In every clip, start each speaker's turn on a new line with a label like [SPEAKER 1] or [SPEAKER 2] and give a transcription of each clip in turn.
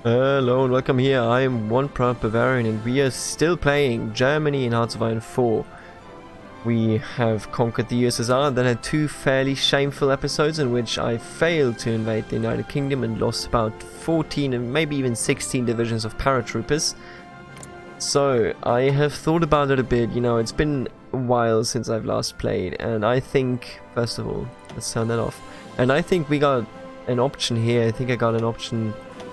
[SPEAKER 1] Hello and welcome here. I am one proud Bavarian and we are still playing Germany in Hearts of Iron 4. We have conquered the USSR and then had two fairly shameful episodes in which I failed to invade the United Kingdom and lost about 14 and maybe even 16 divisions of paratroopers. So I have thought about it a bit. You know, it's been a while since I've last played, and I think, first of all, let's turn that off. And I think we got an option here. I think I got an option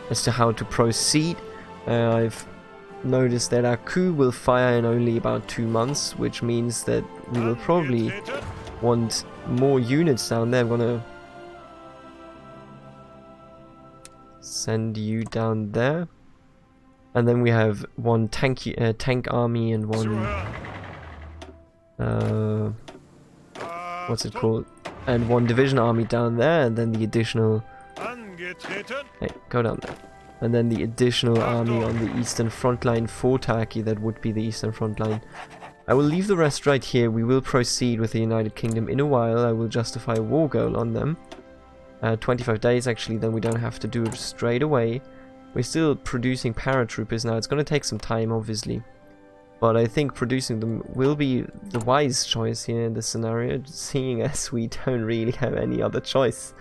[SPEAKER 1] as to how to proceed. I've noticed that our coup will fire in only about 2 months, which means that we will probably want more units down there. I'm gonna send you down there, and then we have one tank army and one what's it called, and one division army down there, and then the additional hey, go down there. And then the additional army on the eastern front line for Turkey, that would be the eastern front line. I will leave the rest right here. We will proceed with the United Kingdom in a while. I will justify a war goal on them. 25 days actually, then we don't have to do it straight away. We're still producing paratroopers now. It's going to take some time obviously, but I think producing them will be the wise choice here in this scenario, seeing as we don't really have any other choice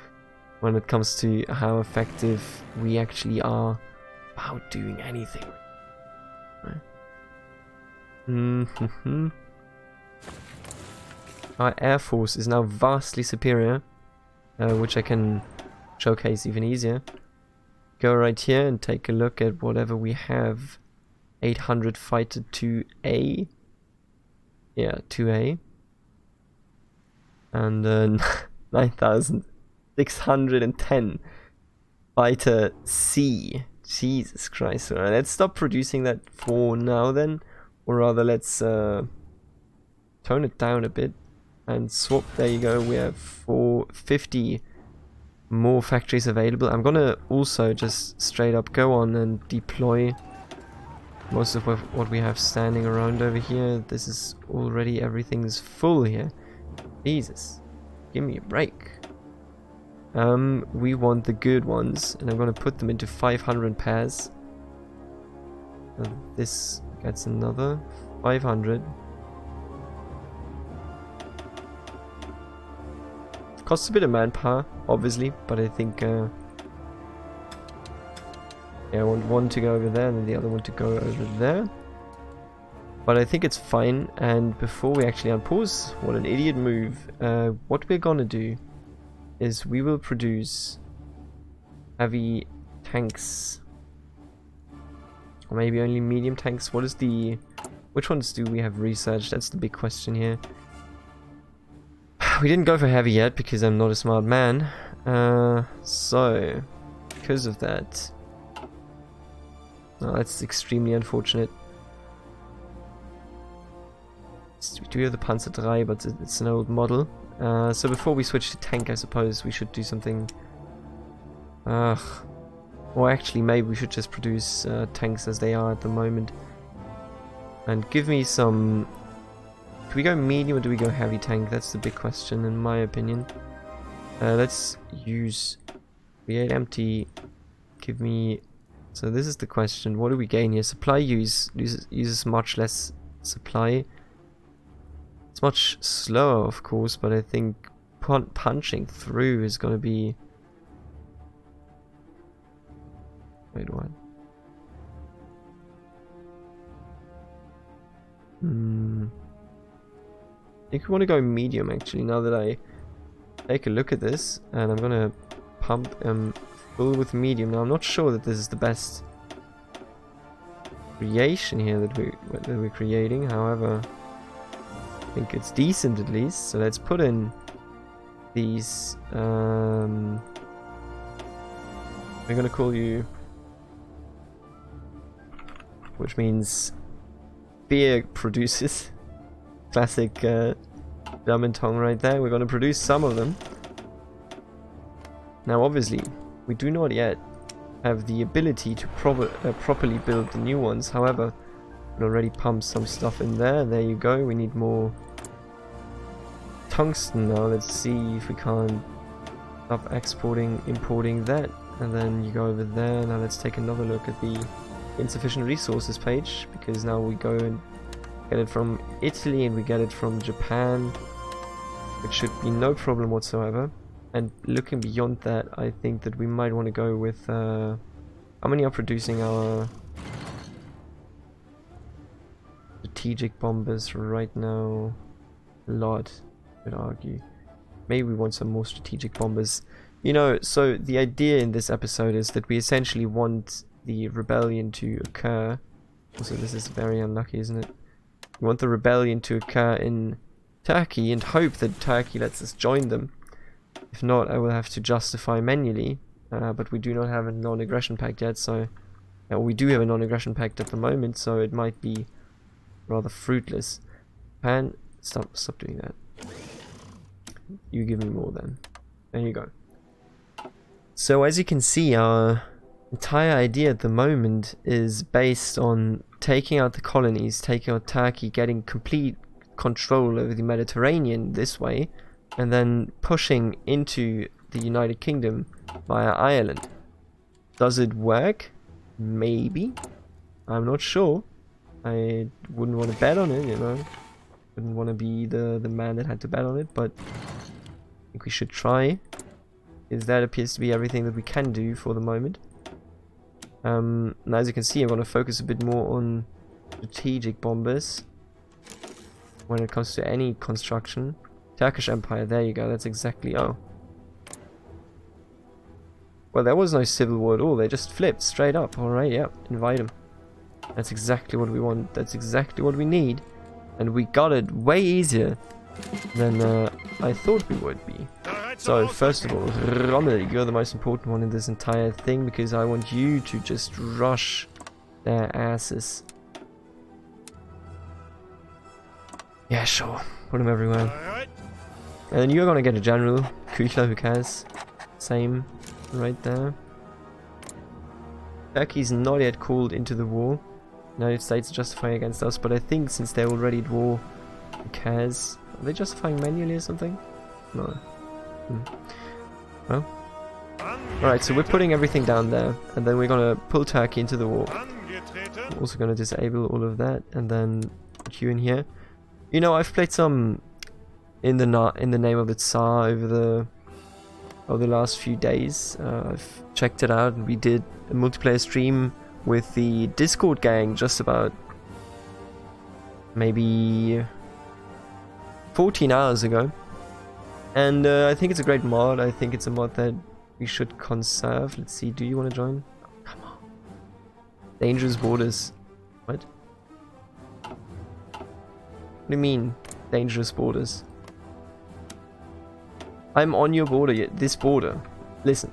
[SPEAKER 1] when it comes to how effective we actually are about doing anything. Right. Our air force is now vastly superior, which I can showcase even easier. Go right here and take a look at whatever we have. 800 fighter 2A. Yeah, 2A. And 9,610 fighter C. Jesus Christ. Alright, let's stop producing that for now then. Or rather, let's tone it down a bit and swap. There you go. We have 450 more factories available. I'm gonna also just straight up go on and deploy most of what we have standing around over here. This is already, everything's full here. Jesus, give me a break. We want the good ones, and I'm gonna put them into 500 pairs. This gets another 500. Costs a bit of manpower, obviously, but I think yeah, I want one to go over there and then the other one to go over there. But I think it's fine. And before we actually unpause, what an idiot move, what we're gonna do is we will produce heavy tanks, or maybe only medium tanks. What is the, which ones do we have researched? That's the big question here. We didn't go for heavy yet because I'm not a smart man. So because of that, that's extremely unfortunate. We do have the Panzer III, but it's an old model. So before we switch to tank, I suppose we should do something. Or actually, maybe we should just produce tanks as they are at the moment. And give me some. Do we go medium or do we go heavy tank? That's the big question, in my opinion. Let's use create empty. Give me. So this is the question. What do we gain here? Supply uses much less supply. It's much slower, of course, but I think punching through is going to be. Wait, what? I think we want to go medium actually, now that I take a look at this, and I'm gonna pump full with medium. Now I'm not sure that this is the best creation here that we're creating, however I think it's decent at least. So let's put in these we're gonna call you, which means beer producers. Classic German tongue right there. We're going to produce some of them. Now obviously we do not yet have the ability to properly build the new ones. However, we already pumped some stuff in there. There you go. We need more tungsten now. Let's see if we can't stop importing that. And then you go over there. Now let's take another look at the insufficient resources page, because now we go and get it from Italy and we get it from Japan, which should be no problem whatsoever. And looking beyond that, I think that we might want to go with how many are producing our strategic bombers right now? A lot, I would argue. Maybe we want some more strategic bombers. You know, so the idea in this episode is that we essentially want the rebellion to occur. Also, this is very unlucky, isn't it? We want the rebellion to occur in Turkey and hope that Turkey lets us join them. If not, I will have to justify manually. But we do not have a non-aggression pact yet, so... we do have a non-aggression pact at the moment, so it might be rather fruitless. Japan, stop doing that. You give me more then. There you go. So as you can see, our entire idea at the moment is based on taking out the colonies, taking out Turkey, getting complete control over the Mediterranean this way, and then pushing into the United Kingdom via Ireland. Does it work? Maybe. I'm not sure. I wouldn't want to bet on it, you know. Wouldn't want to be the man that had to bet on it, but I think we should try. Because that appears to be everything that we can do for the moment. And as you can see, I'm going to focus a bit more on strategic bombers when it comes to any construction. Turkish Empire, there you go, that's exactly... oh. Well, there was no civil war at all, they just flipped straight up. Alright, yeah, invite them. That's exactly what we want, that's exactly what we need. And we got it way easier than I thought we would be. So, first of all, Rommel, you're the most important one in this entire thing, because I want you to just rush their asses. Yeah, sure. Put them everywhere. And then you're gonna get a general. Küchler, who cares? Same. Right there. Turkey's not yet called into the war. United States are justifying against us, but I think since they're already at war, who cares? Are they justifying manually or something? No. Well. Alright, so we're putting everything down there, and then we're gonna pull Turkey into the war. We're also gonna disable all of that, and then put you in here. You know, I've played some in the name of the Tsar over the last few days. I've checked it out, and we did a multiplayer stream with the Discord gang just about maybe 14 hours ago. And I think it's a great mod. I think it's a mod that we should conserve. Let's see, do you want to join? Oh, come on. Dangerous borders. What? What do you mean, dangerous borders? I'm on your border yet. This border. Listen,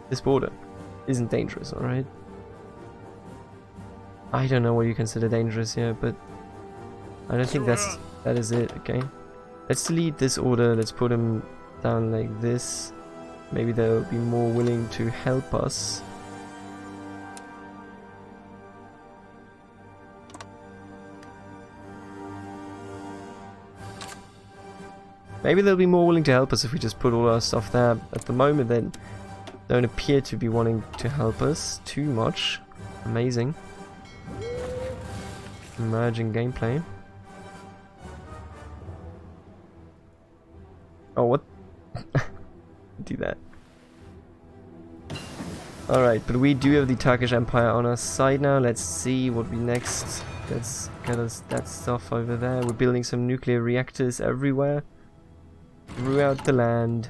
[SPEAKER 1] this border isn't dangerous, alright? I don't know what you consider dangerous here, but I don't think that is it, okay? Let's delete this order, let's put them down like this. Maybe they'll be more willing to help us. Maybe they'll be more willing to help us if we just put all our stuff there. At the moment they don't appear to be wanting to help us too much. Amazing. Emerging gameplay. Oh, what? Do that. Alright, but we do have the Turkish Empire on our side now. Let's see what we next... Let's get us that stuff over there. We're building some nuclear reactors everywhere. Throughout the land.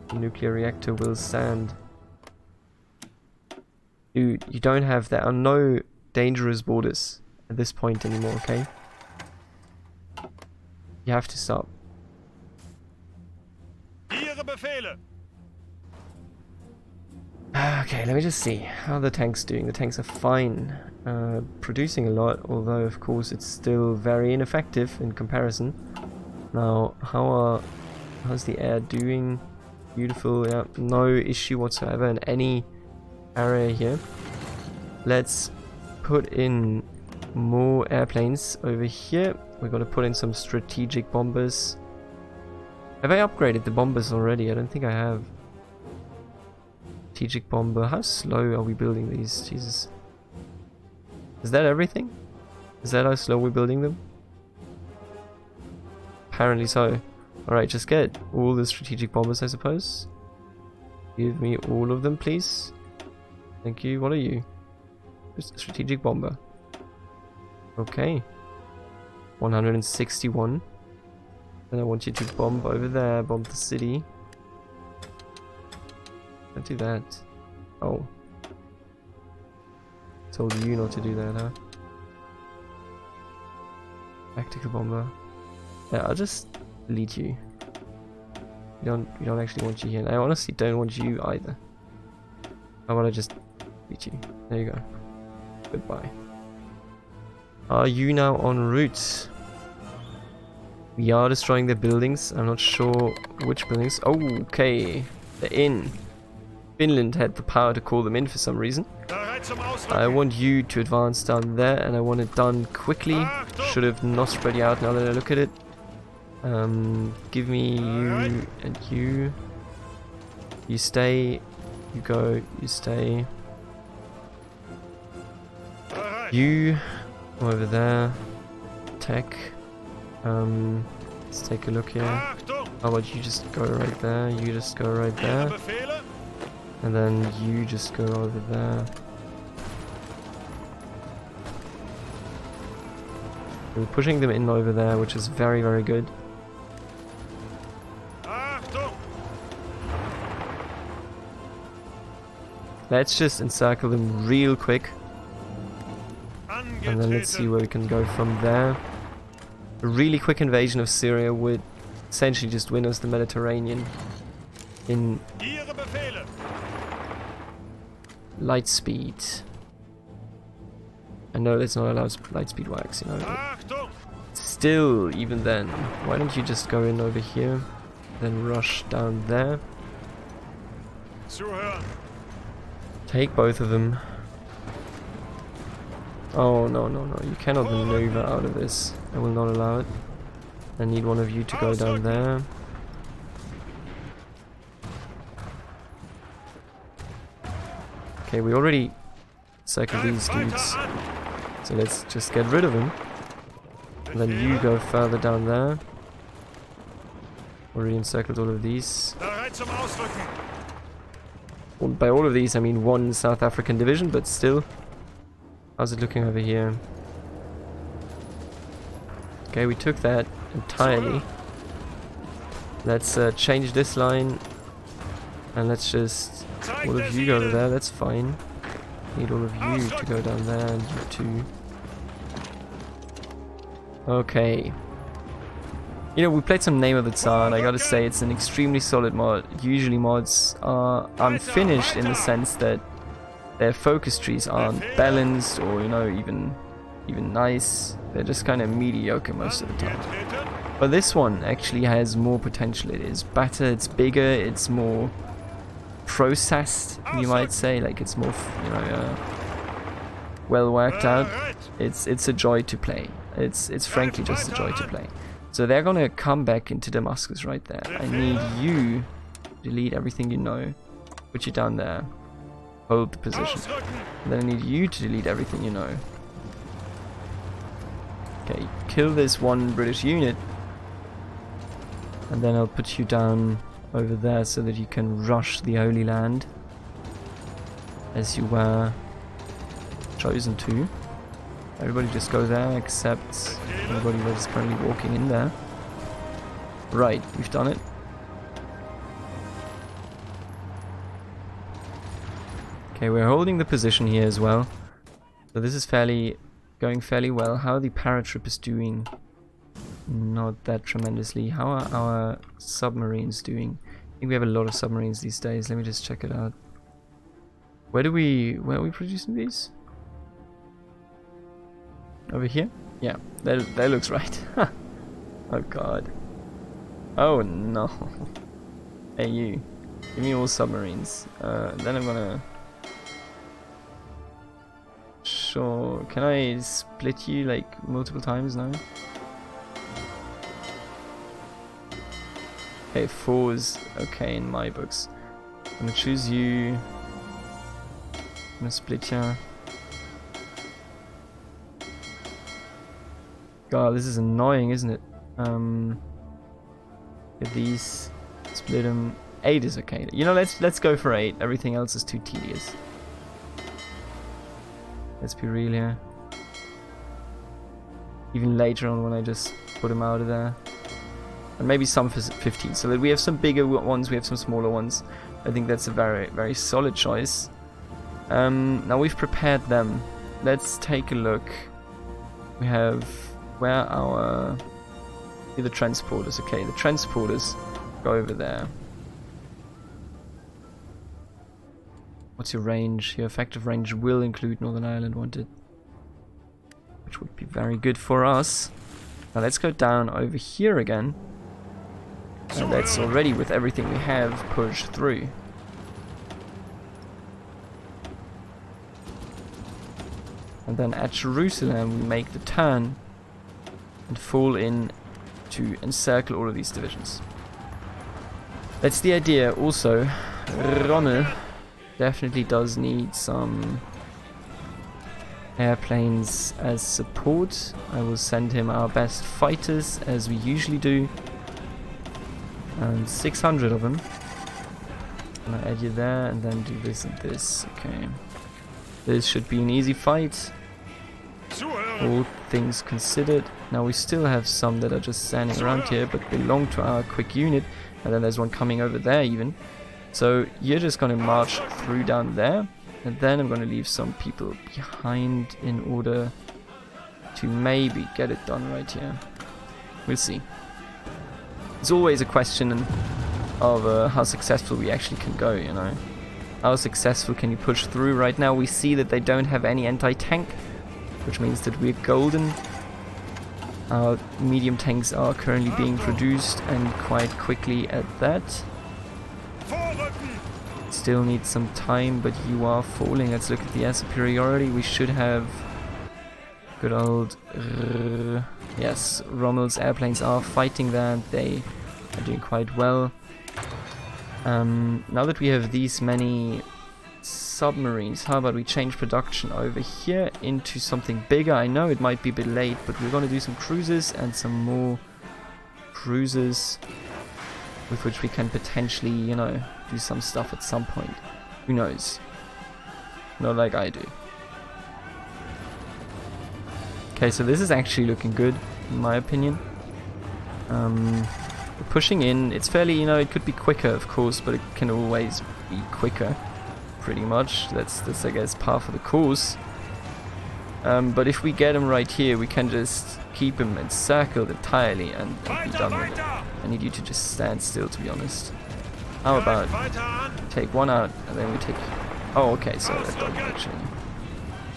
[SPEAKER 1] The nuclear reactor will stand. Dude, you don't have... There are no dangerous borders at this point anymore, okay? You have to stop. Okay, let me just see how the tank's doing. The tanks are fine, producing a lot, although of course it's still very ineffective in comparison. Now, how's the air doing? Beautiful, yeah, no issue whatsoever in any area here. Let's put in more airplanes over here. We're gonna put in some strategic bombers. Have I upgraded the bombers already? I don't think I have. strategic bomber. How slow are we building these? Jesus. Is that everything? Is that how slow we're building them? Apparently so. Alright, just get all the strategic bombers, I suppose. Give me all of them, please. Thank you. What are you? Just a strategic bomber. Okay. 161. And I want you to bomb over there, bomb the city. Don't do that. Oh. Told you not to do that, huh? Tactical bomber. Yeah, I'll just delete you. We don't actually want you here. And I honestly don't want you either. How about I just delete you? There you go. Goodbye. Are you now en route? We are destroying their buildings. I'm not sure which buildings. Oh, okay. They're in. Finland had the power to call them in for some reason. I want you to advance down there, and I want it done quickly. Should have not spread you out now that I look at it. Give me you and you. You stay. You go. You stay. You come over there. Tech. Let's take a look here. How about you just go right there? You just go right there. And then you just go over there. We're pushing them in over there, which is very, very good. Let's just encircle them real quick. And then let's see where we can go from there. A really quick invasion of Syria would essentially just win us the Mediterranean in light speed. I know that's not allowed light speed wax, you know. But still, even then, why don't you just go in over here, then rush down there. Take both of them. Oh, no, no, no. You cannot maneuver out of this. I will not allow it. I need one of you to go down there. Okay, we already circled these dudes. So let's just get rid of them. And then you go further down there. Already encircled all of these. Well, by all of these, I mean one South African division, but still. How's it looking over here? Okay, we took that entirely. Let's change this line. And let's just... all of you go over there, that's fine. Need all of you to go down there, and you too. Okay. You know, we played some Name of the Tsar, and I gotta say, it's an extremely solid mod. Usually mods are unfinished in the sense that their focus trees aren't balanced or, you know, even nice. They're just kind of mediocre most of the time. But this one actually has more potential. It is better, it's bigger, it's more processed, you might say. Like, it's more, you know, well worked out. It's a joy to play. It's frankly just a joy to play. So they're gonna come back into Damascus right there. I need you to delete everything you know. Put you down there. Hold the position. And then I need you to delete everything you know. Okay, kill this one British unit. And then I'll put you down over there so that you can rush the Holy Land. As you were chosen to. Everybody just go there except anybody that is currently walking in there. Right, we've done it. Okay, we're holding the position here as well. So this is going fairly well. How are the paratroopers doing? Not that tremendously. How are our submarines doing? I think we have a lot of submarines these days. Let me just check it out. Where are we producing these? Over here? Yeah, that looks right. Oh god. Oh no. Hey you. Give me all submarines. Then I'm gonna... Sure. Can I split you like multiple times now? Okay, 4 is okay in my books. I'm gonna choose you. gonna split here. God, this is annoying, isn't it? Get these, split them. 8 is okay. You know, let's go for 8. Everything else is too tedious. Let's be real here. Even later on when I just put them out of there. And maybe some for 15. So that we have some bigger ones, we have some smaller ones. I think that's a very, very solid choice. Now we've prepared them. Let's take a look. We have where our... Here the transporters. Okay, the transporters go over there. What's your range? Your effective range will include Northern Ireland wanted. Which would be very good for us. Now let's go down over here again. And let's already, with everything we have, push through. And then at Jerusalem we make the turn and fall in to encircle all of these divisions. That's the idea. Also, Rommel definitely does need some airplanes as support. I will send him our best fighters as we usually do. And 600 of them. I'm gonna add you there and then do this and this. Okay. This should be an easy fight. All things considered. Now we still have some that are just standing around here but belong to our quick unit. And then there's one coming over there even. So you're just gonna march through down there. And then I'm gonna leave some people behind in order to maybe get it done right here. We'll see. It's always a question of how successful we actually can go, you know. How successful can you push through? Right now we see that they don't have any anti-tank, which means that we're golden. Our medium tanks are currently being produced and quite quickly at that. Still need some time, but you are falling. Let's look at the air superiority. We should have good old... yes, Rommel's airplanes are fighting that. They are doing quite well. Now that we have these many submarines, how about we change production over here into something bigger? I know it might be a bit late, but we're going to do some cruisers and some more cruisers with which we can potentially, you know, do some stuff at some point. Who knows? Not like I do. Okay, so this is actually looking good, in my opinion. We're pushing in. It's fairly, you know, it could be quicker, of course, but it can always be quicker, pretty much. That's I guess, par for the course. But if we get him right here, we can just keep him encircled entirely and be done with it. I need you to just stand still, to be honest. How about take one out and then we take... Oh, okay, so that doesn't actually...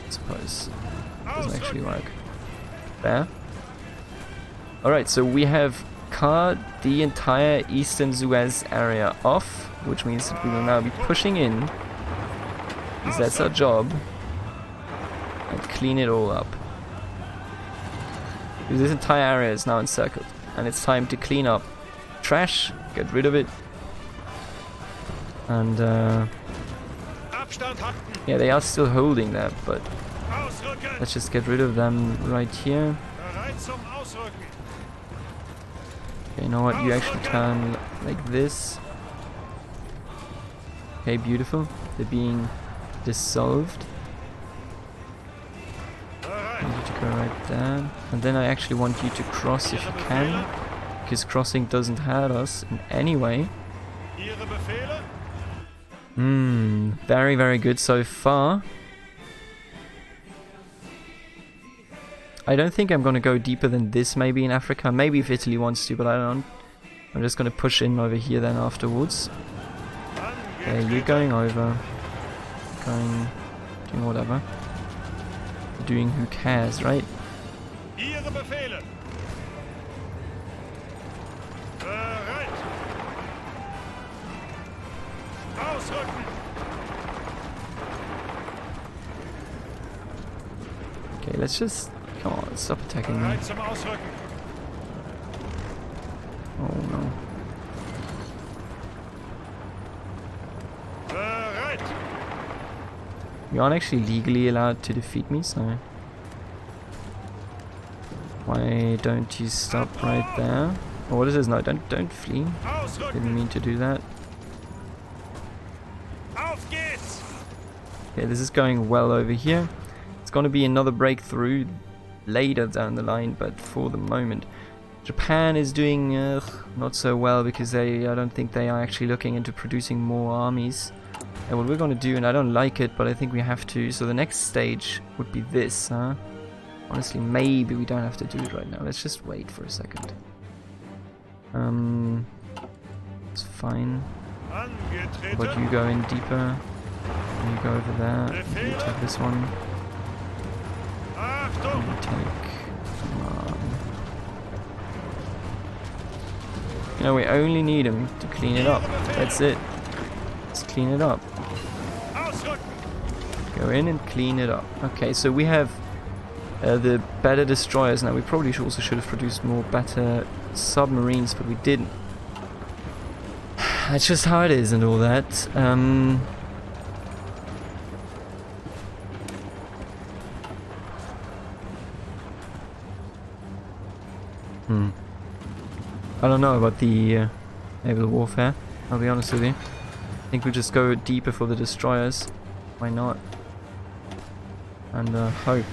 [SPEAKER 1] I suppose doesn't actually work. There. Alright, so we have cut the entire eastern Suez area off, which means that we will now be pushing in, because that's our job, and clean it all up. Because this entire area is now encircled, and it's time to clean up trash, get rid of it, and yeah, they are still holding that, but let's just get rid of them right here. Okay, you know what, you actually turn like this. Okay, beautiful. They're being dissolved. I need you to go right there. And then I actually want you to cross if you can, because crossing doesn't hurt us in any way. Very, very good so far. I don't think I'm going to go deeper than this maybe in Africa. Maybe if Italy wants to, but I don't. I'm just going to push in over here then afterwards. Okay, you're going over. Doing whatever. Doing who cares, right? Okay, let's just... Come on, stop attacking me. Oh no. You aren't actually legally allowed to defeat me, so... Why don't you stop right there? Oh, what is this? No, don't flee. Didn't mean to do that. Okay, this is going well over here. It's going to be another breakthrough later down the line, but for the moment, Japan is doing not so well because I don't think they are actually looking into producing more armies. And what we're going to do, and I don't like it, but I think we have to. So the next stage would be this, huh? Honestly, maybe we don't have to do it right now. Let's just wait for a second. It's fine. But you go in deeper. And you go over there. You take this one. And you take... You know, we only need him to clean it up. That's it. Let's clean it up. Go in and clean it up. Okay, so we have the better destroyers now. We probably also should have produced more better submarines, but we didn't. That's just how it is and all that. I don't know about the naval warfare, I'll be honest with you. I think we'll just go deeper for the destroyers. Why not? And hope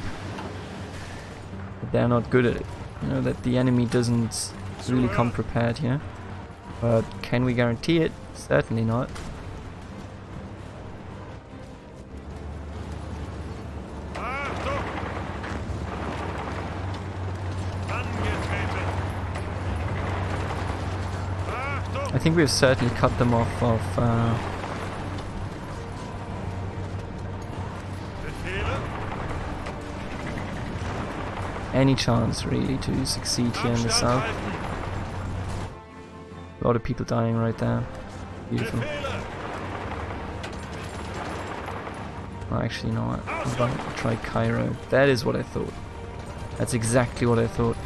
[SPEAKER 1] that they're not good at it. You know, that the enemy doesn't really come prepared here. But can we guarantee it? Certainly not. I think we've certainly cut them off of any chance really to succeed here in the south. A lot of people dying right there. Beautiful. Well, actually, you know what? I'm about to try Cairo. That is what I thought. That's exactly what I thought.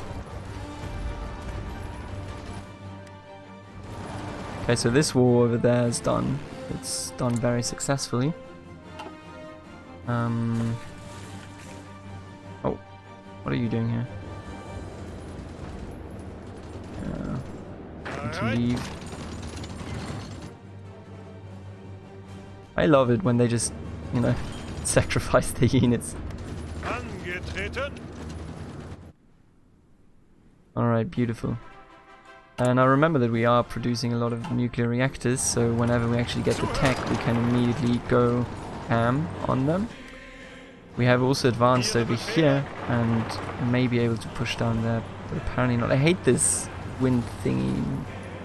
[SPEAKER 1] Okay, so this war over there is done. It's done very successfully. Oh, what are you doing here? Need to leave. I love it when they just, you know, sacrifice their units. Alright, beautiful. And I remember that we are producing a lot of nuclear reactors, so whenever we actually get the tech, we can immediately go ham on them. We have also advanced over here and may be able to push down there, but apparently not. I hate this wind thingy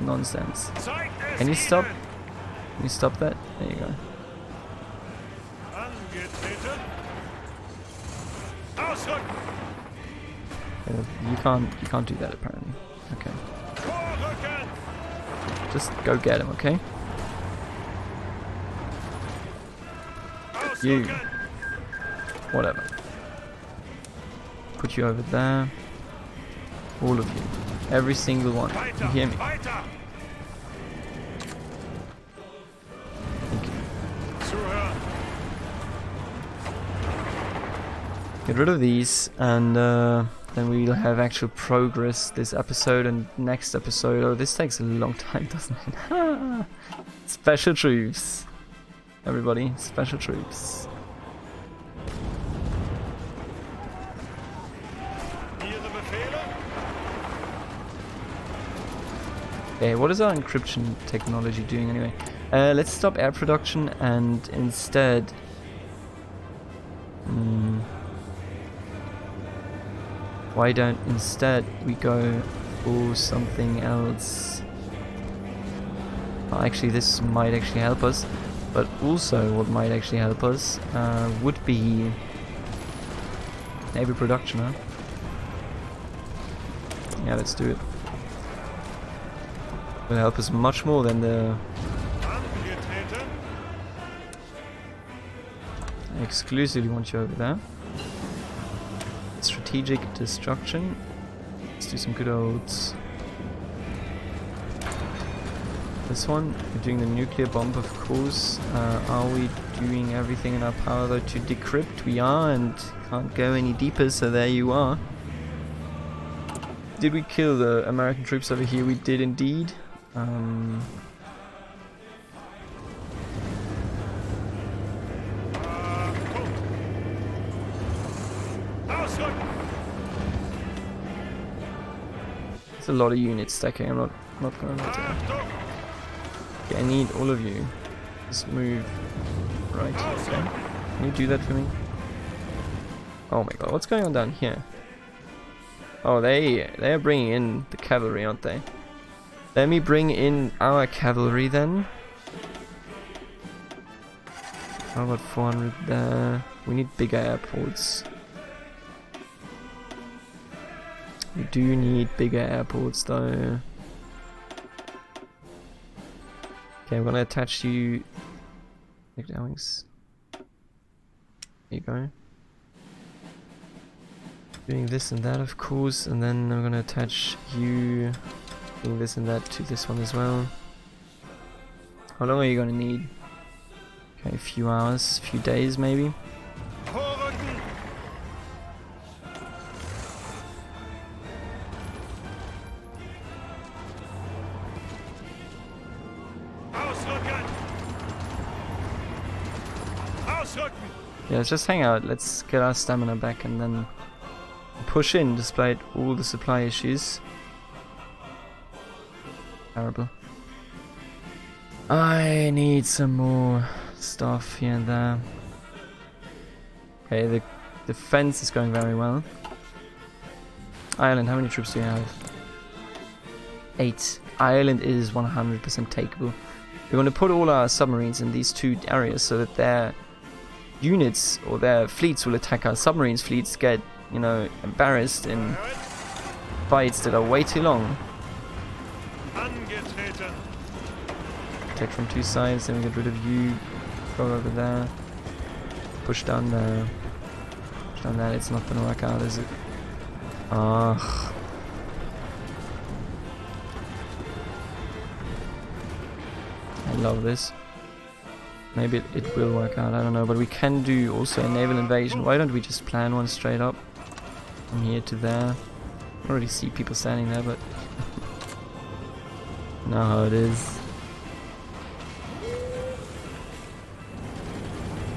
[SPEAKER 1] nonsense. Can you stop? Can you stop that? There you go. You can't do that apparently. Okay. Just go get him, okay? You. Whatever. Put you over there. All of you. Every single one. You hear me? Thank you. Get rid of these and then we'll have actual progress this episode and next episode. Oh, this takes a long time, doesn't it? Special troops. Everybody, special troops. Okay, what is our encryption technology doing anyway? Let's stop air production and instead... why don't instead we go for something else? Well, actually, this might actually help us, but also what might actually help us would be naval production, huh? Yeah, let's do it. Will help us much more than the... I exclusively want you over there. Strategic destruction. Let's do some good old... This one, we're doing the nuclear bomb, of course. Are we doing everything in our power though to decrypt? We are, and can't go any deeper, so there you are. Did we kill the American troops over here? We did indeed. There's a lot of units stacking. I'm not gonna let it. Okay, I need all of you. Just move right. Okay. Can you do that for me? Oh my god, what's going on down here? Oh, they're bringing in the cavalry, aren't they? Let me bring in our cavalry then. How about 400 there? We need bigger airports. We do need bigger airports though. Okay, I'm gonna attach you. Wings. There you go. Doing this and that, of course, and then I'm gonna attach you. Doing this and that to this one as well. How long are you gonna need? Okay, a few hours, a few days maybe. Yeah, let's just hang out, let's get our stamina back and then push in despite all the supply issues. Terrible. I need some more stuff here and there. Okay, the defense is going very well. Ireland, how many troops do you have? 8. Ireland is 100% takeable. We're going to put all our submarines in these two areas so that their units or their fleets will attack our submarines. Fleets get, you know, embarrassed in fights that are way too long. Attack from two sides, then we get rid of you. Go over there. Push down there. Push down there. It's not gonna work out, is it? Ugh. I love this. Maybe it will work out, I don't know, but we can do also a naval invasion. Why don't we just plan one straight up from here to there? I already see people standing there, but you know how it is.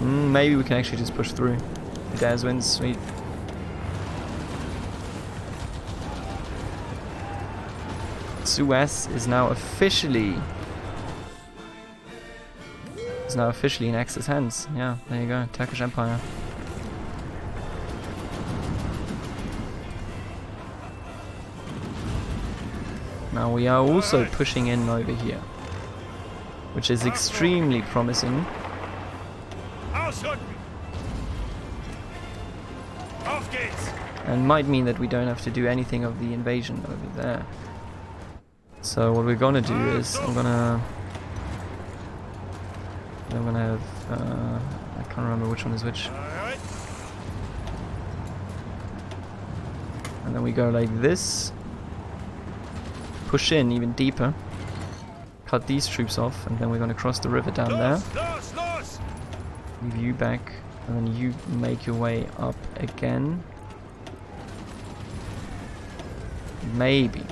[SPEAKER 1] Maybe we can actually just push through. Daz wins, sweet. Suez is now officially in Axis hands. Yeah, there you go, Turkish Empire. Now we are also pushing in over here, which is extremely promising. And might mean that we don't have to do anything of the invasion over there. So what we're gonna do is I'm gonna have I can't remember which one is which. And then we go like this. Push in even deeper. Cut these troops off, and then we're gonna cross the river down there. Leave you back, and then you make your way up again. Maybe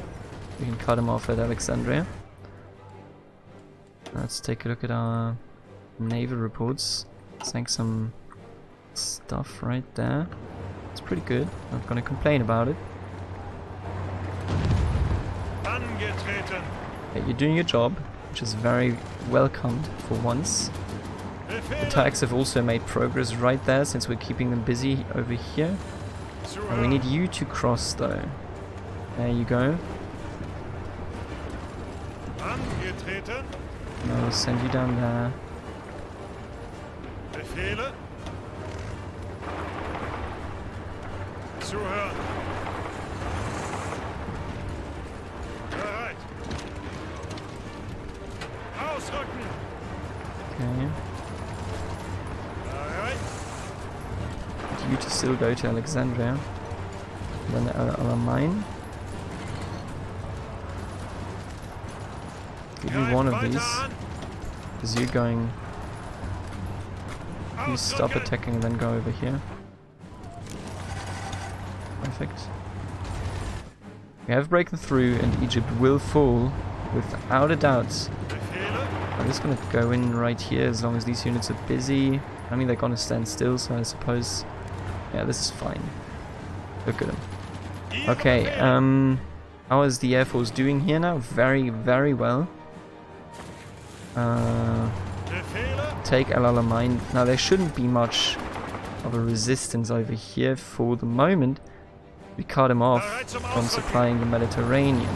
[SPEAKER 1] we can cut him off at Alexandria. Let's take a look at our naval reports. Sank some stuff right there. It's pretty good. Not gonna complain about it. Okay, you're doing your job, which is very welcomed for once. The Turks have also made progress right there, since we're keeping them busy over here. And we need you to cross though. There you go. Now we'll send you down there. Okay. You to still go to Alexandria. Then our mine.
[SPEAKER 2] Give me one of these. Because you're going... You stop attacking and then go over here. Perfect. We have broken through and Egypt will fall without a doubt. I'm just gonna go in right here as long as these units are busy. I mean, they're gonna stand still, so I suppose... Yeah, this is fine. Look at them. Okay, how is the Air Force doing here now? Very, very well. Take El Alamein. Now, there shouldn't be much of a resistance over here for the moment. We cut him off from supplying the Mediterranean.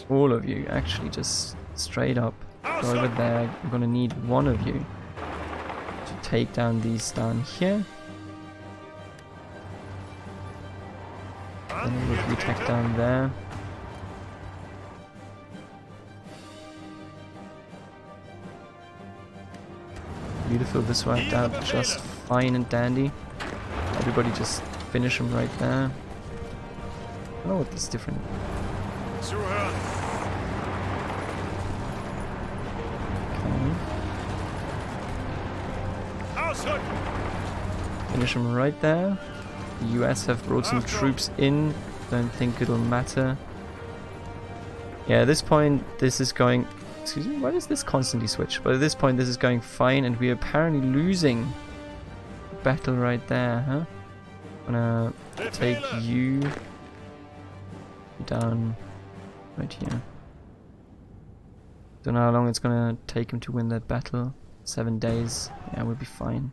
[SPEAKER 2] All of you, actually, just straight up. Go over there. I'm gonna need one of you to take down these down here. Then all of you attack down there. Beautiful, this worked out just fine and dandy. Everybody just finish him right there. I don't know what this different. Okay. Finish him right there. The US have brought some troops in. Don't think it'll matter. Yeah, at this point, this is going... Excuse me, why does this constantly switch? But at this point, this is going fine, and we're apparently losing the battle right there, huh? I'm gonna take you down right here. Don't know how long it's gonna take him to win that battle. 7 days. Yeah, we'll be fine.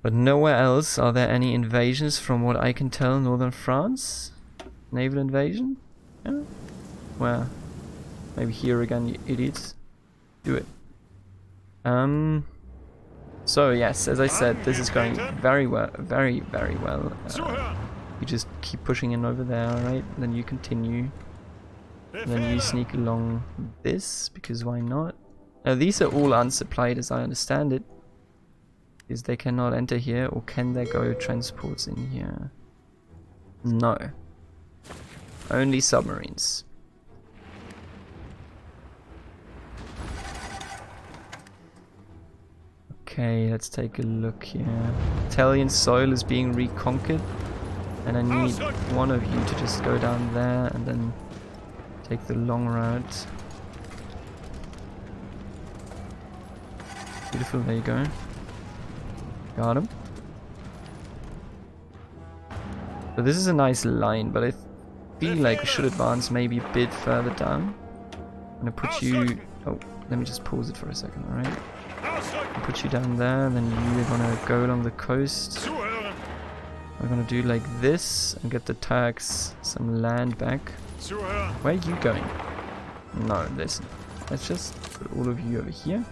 [SPEAKER 2] But nowhere else are there any invasions from what I can tell. Northern France? Naval invasion? Yeah. Where? Maybe here again, you idiots. Do it. So yes, as I said, this is going very well, very, very well. You just keep pushing in over there, alright? Then you continue. And then you sneak along this, because why not? Now these are all unsupplied as I understand it. Is they cannot enter here, or can there go transports in here? No. Only submarines. Okay, let's take a look here. Italian soil is being reconquered, and I need one of you to just go down there and then take the long route. Beautiful, there you go. Got him. So this is a nice line, but I feel like we should advance maybe a bit further down. I'm gonna put you... Oh, let me just pause it for a second, alright? Put you down there, and then you're gonna go along the coast. We're gonna do like this and get the Turks some land back. Where are you going? No, listen. Let's just put all of you over here.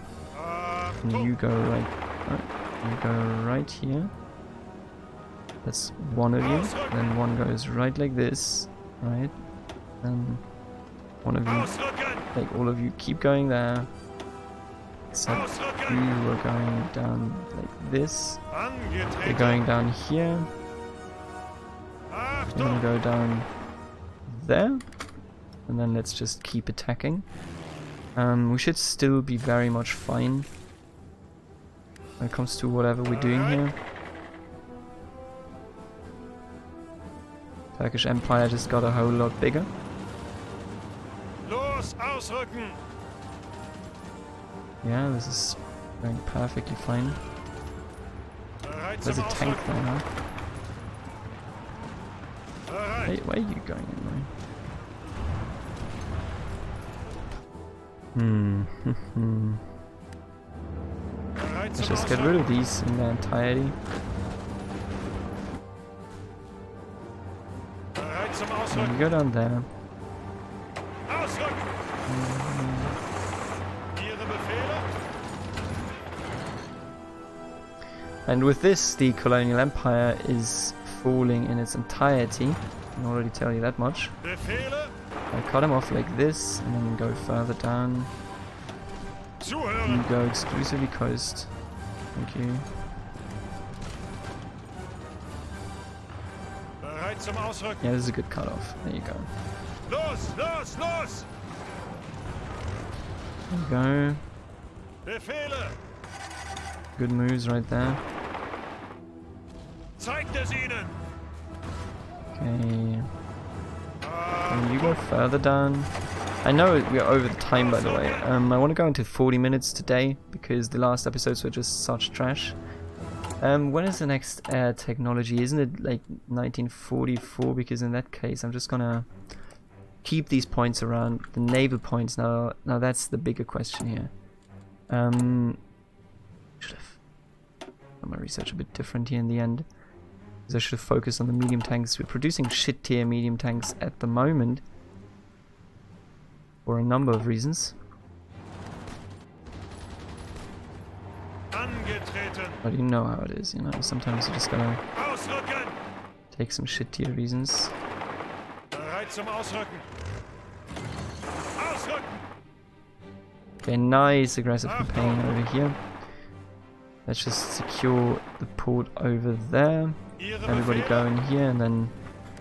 [SPEAKER 2] And you go right... Oh, you go right here. That's one of you. Then one goes right like this. Right. And one of you... Like all of you keep going there. Except you are going down like this. You're going down here. You're gonna go down there. And then let's just keep attacking. We should still be very much fine when it comes to whatever we're doing here. Turkish Empire just got a whole lot bigger. Yeah, this is going perfectly fine. There's a tank there now. Hey, where are you going anyway? Let's just get rid of these in their entirety. And we go down there. And with this, the colonial empire is falling in its entirety. I can already tell you that much. I cut him off like this, and then go further down. You go exclusively coast. Thank you.
[SPEAKER 3] zum Ausrücken.
[SPEAKER 2] Yeah, this is a good cutoff. There you go.
[SPEAKER 3] Los, los, los!
[SPEAKER 2] There you go.
[SPEAKER 3] Befehle!
[SPEAKER 2] Good moves right there.
[SPEAKER 3] Zeigt es ihnen!
[SPEAKER 2] Okay. Can you go further down? I know we're over the time, by the way. I want to go into 40 minutes today because the last episodes were just such trash. When is the next air technology? Isn't it like 1944? Because in that case, I'm just gonna keep these points around the naval points. Now that's the bigger question here. Should have done my research a bit different here in the end. Because I should have focused on the medium tanks. We're producing shit tier medium tanks at the moment. For a number of reasons.
[SPEAKER 3] Angetreten!
[SPEAKER 2] But you know how it is, you know. Sometimes you just gotta
[SPEAKER 3] Ausrücken!
[SPEAKER 2] take some shit tier reasons.
[SPEAKER 3] Bereit zum Ausrücken! Ausrücken!
[SPEAKER 2] Okay, nice aggressive campaign over here. Let's just secure the port over there.
[SPEAKER 3] Ihre
[SPEAKER 2] Everybody
[SPEAKER 3] Befehle!
[SPEAKER 2] go in here and then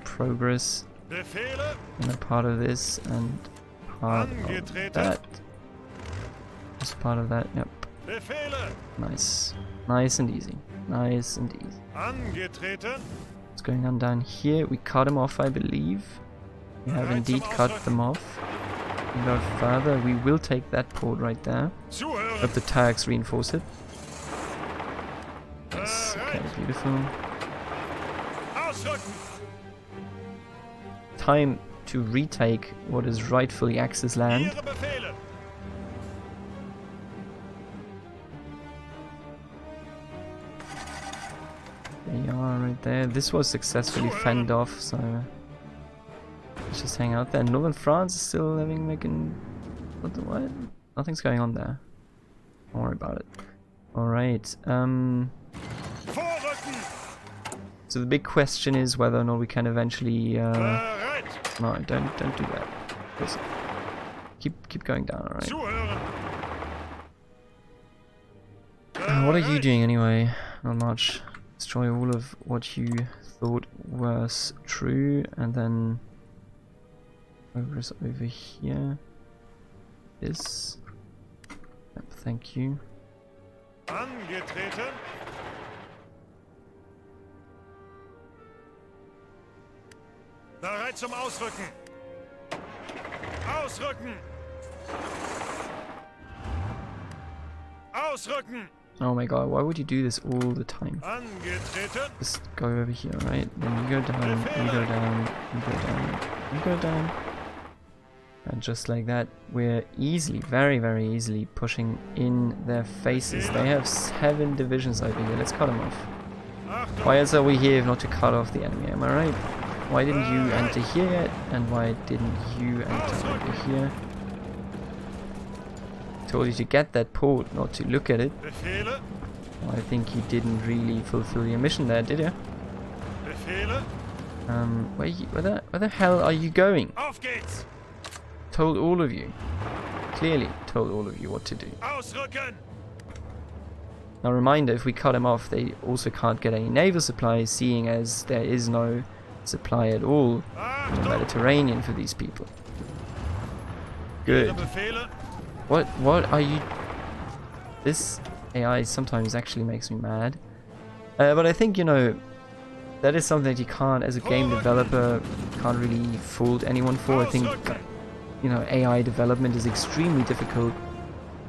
[SPEAKER 2] progress
[SPEAKER 3] Befehle!
[SPEAKER 2] in a part of this and part of
[SPEAKER 3] Angetreten!
[SPEAKER 2] that. Just part of that, yep.
[SPEAKER 3] Befehle!
[SPEAKER 2] Nice. Nice and easy. Nice and easy.
[SPEAKER 3] Angetreten!
[SPEAKER 2] What's going on down here? We cut them off, I believe. We have indeed cut them off. We go further. We will take that port right there.
[SPEAKER 3] Zuhören!
[SPEAKER 2] Hope the Turks reinforce it. Yes, okay, beautiful.
[SPEAKER 3] Ausrücken!
[SPEAKER 2] Time to retake what is rightfully Axis land.
[SPEAKER 3] Ihre Befehle!
[SPEAKER 2] They are right there. This was successfully fended off, so let's just hang out there. Northern France is still making what? Nothing's going on there. Don't worry about it. Alright,
[SPEAKER 3] Vorrücken!
[SPEAKER 2] so the big question is whether or not we can eventually
[SPEAKER 3] Bereit!
[SPEAKER 2] no, don't do that. Listen. Keep going down, alright?
[SPEAKER 3] Zuhören!
[SPEAKER 2] What are you doing anyway? Not much. Destroy all of what you thought was true, and then progress over here. This. Yep, thank you.
[SPEAKER 3] Angetreten! Bereit zum Ausrücken! Ausrücken! Ausrücken!
[SPEAKER 2] Oh my god, why would you do this all the time?
[SPEAKER 3] Angetreten!
[SPEAKER 2] Just go over here, right? Then you go down, you go down, you go down, you go down. And just like that, we're easily, very, very easily pushing in their faces. They have 7 divisions over here. Let's cut them off.
[SPEAKER 3] Achtung!
[SPEAKER 2] Why else are we here if not to cut off the enemy? Am I right? Why didn't you enter here yet? And why didn't you enter over here? Told you to get that port, not to look at it.
[SPEAKER 3] Befehle!
[SPEAKER 2] Well, I think you didn't really fulfill your mission there, did you?
[SPEAKER 3] Befehle!
[SPEAKER 2] Where the hell are you going?
[SPEAKER 3] Auf geht's!
[SPEAKER 2] Told all of you. Clearly told all of you what to do.
[SPEAKER 3] Ausrücken!
[SPEAKER 2] Now reminder, if we cut them off, they also can't get any naval supplies, seeing as there is no supply at all in the
[SPEAKER 3] Achtung!
[SPEAKER 2] Mediterranean for these people.
[SPEAKER 3] Ihre
[SPEAKER 2] Good.
[SPEAKER 3] Befehle!
[SPEAKER 2] What are you... This AI sometimes actually makes me mad. But I think, you know, that is something that you can't, as a game developer, can't really fault anyone for. I think, you know, AI development is extremely difficult.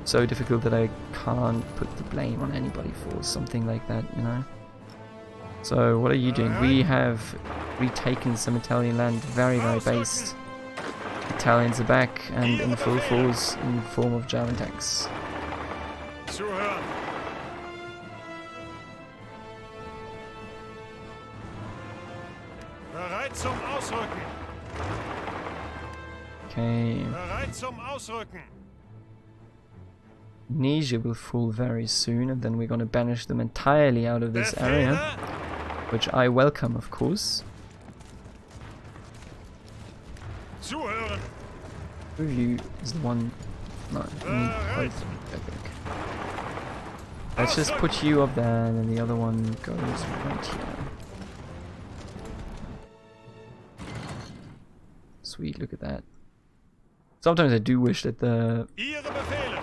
[SPEAKER 2] So difficult that I can't put the blame on anybody for something like that, you know. So, what are you doing? We have retaken some Italian land, very, very based. Italians are back and in full force in the form of German tanks.
[SPEAKER 3] Zuhören! Bereit zum Ausrücken!
[SPEAKER 2] Okay.
[SPEAKER 3] Bereit zum Ausrücken!
[SPEAKER 2] Tunisia will fall very soon, and then we're going to banish them entirely out of this area,
[SPEAKER 3] Befehle!
[SPEAKER 2] which I welcome, of course.
[SPEAKER 3] Zuhören!
[SPEAKER 2] Who of you is the one? No, we need both, I think. Let's just put you up there, and then the other one goes right here. sweet, look at that. Sometimes I do wish that
[SPEAKER 3] Ihre Befehle.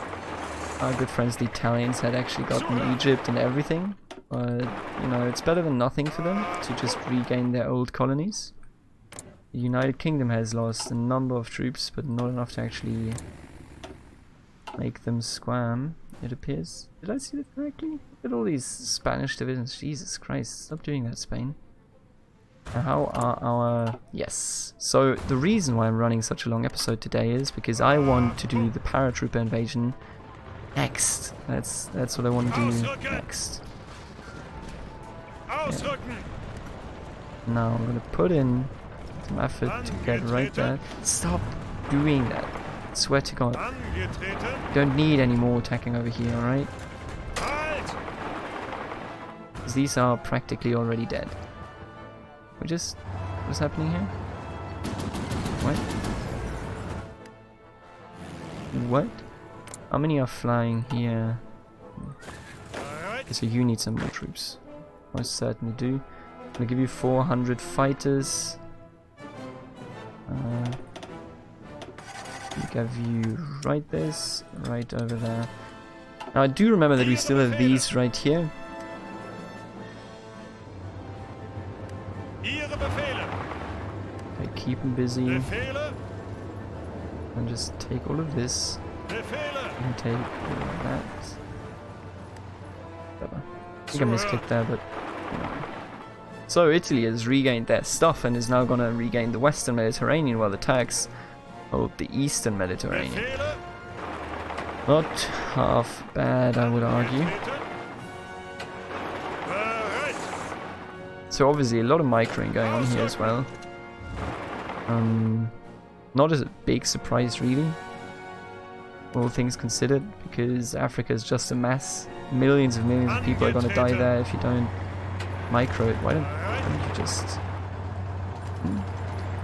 [SPEAKER 2] our good friends the Italians had actually gotten Egypt and everything. But, you know, it's better than nothing for them to just regain their old colonies. The United Kingdom has lost a number of troops, but not enough to actually make them squirm, it appears. Did I see that correctly? Look at all these Spanish divisions. Jesus Christ, stop doing that, Spain. Now, how are our... Yes. So, the reason why I'm running such a long episode today is because I want to do the Paratrooper Invasion next. That's what I want to do next. Yeah. Now, I'm going to put in some effort to get right there. Stop doing that. I swear to God.
[SPEAKER 3] Angetreten.
[SPEAKER 2] You don't need any more attacking over here, alright?
[SPEAKER 3] Halt.
[SPEAKER 2] Because these are practically already dead. What's happening here? What? What? How many are flying here?
[SPEAKER 3] Bereit.
[SPEAKER 2] So you need some more troops. Most certainly do. I'm gonna give you 400 fighters. Give you right this, right over there. Now I do remember that we still have these right here.
[SPEAKER 3] Ihre Befehle.
[SPEAKER 2] Okay, keep them busy
[SPEAKER 3] Befehle.
[SPEAKER 2] and just take all of this
[SPEAKER 3] Befehle.
[SPEAKER 2] and take all of that. Whatever. I think I misclicked there, but you know. So Italy has regained their stuff and is now gonna regain the Western Mediterranean while the Turks hold the Eastern Mediterranean.
[SPEAKER 3] Befehle.
[SPEAKER 2] Not half bad, I would argue.
[SPEAKER 3] Bereit.
[SPEAKER 2] So obviously a lot of microing going on here as well. Not as a big surprise really, all things considered, because Africa is just a mess. Millions of people are gonna die there if you don't micro it. Why don't you just...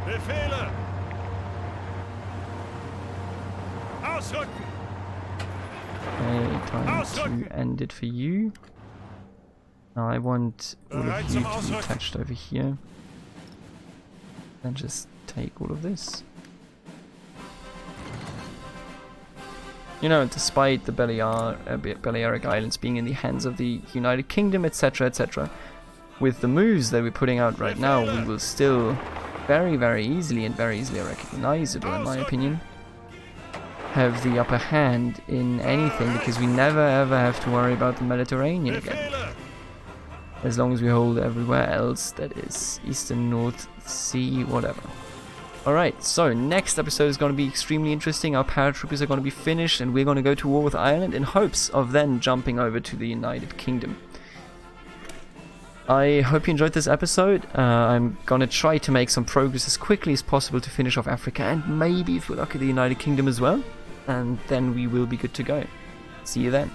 [SPEAKER 3] Befehle. Ausrücken.
[SPEAKER 2] Okay, time to end it for you. Now I want all of you to be attached over here. And just take all of this. You know, despite the Balearic Islands being in the hands of the United Kingdom, etc., etc., with the moves that we're putting out right now, we will still very, very easily and very easily recognizable, in my opinion, have the upper hand in anything, because we never ever have to worry about the Mediterranean again. As long as we hold everywhere else, that is Eastern, North Sea, whatever. Alright, so next episode is going to be extremely interesting. Our paratroopers are going to be finished and we're going to go to war with Ireland in hopes of then jumping over to the United Kingdom. I hope you enjoyed this episode. I'm going to try to make some progress as quickly as possible to finish off Africa and maybe, if we're lucky, the United Kingdom as well. And then we will be good to go. See you then.